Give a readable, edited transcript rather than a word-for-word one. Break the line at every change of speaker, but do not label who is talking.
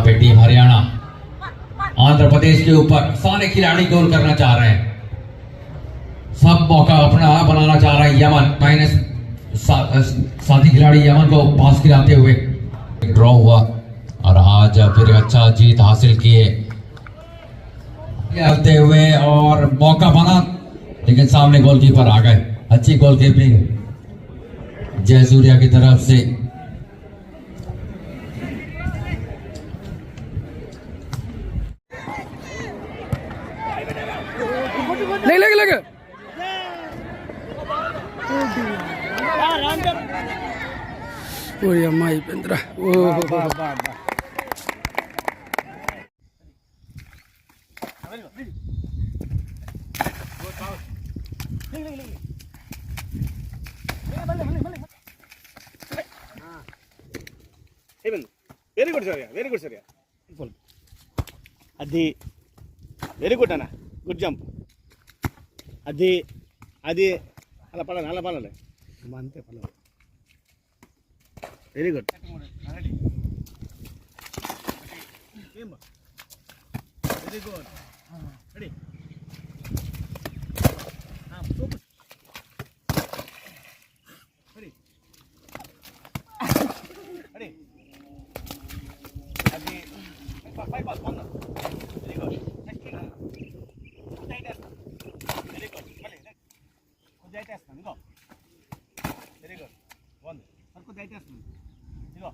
यहाँ पे टीम हरियाणा आंध्र प्रदेश के ऊपर सारे खिलाड़ी गोल करना चाह रहे हैं। सब मौका अपना बनाना चाह रहे हैं। यमन माइनस साथी खिलाड़ी यमन को पास खिलाते हुए ड्रॉ हुआ और आज फिर अच्छा जीत हासिल किए खेलते हुए और मौका बना, लेकिन सामने गोलकीपर आ गए। अच्छी गोलकीपिंग जयसूर्या की तरफ से।
लगे ఓరి అమ్మాయి పెంద్రా ఓ
very good Surya, very good Surya. అది వెరీ గుడ్ అన్న, గుడ్ జంప్. అది అది అలా పడాలి, అలా పడాలి, అంతే పడాలి. Very good. Very good. Ready. Super. Ready. Ready. అది five ball one. Very good. Next very good. మళ్ళీ కొంచెం అయితే వేస్తాను. ఇగో వెరీ గుడ్. వన్. కొంచెం అయితే వేస్తాను. ఇగో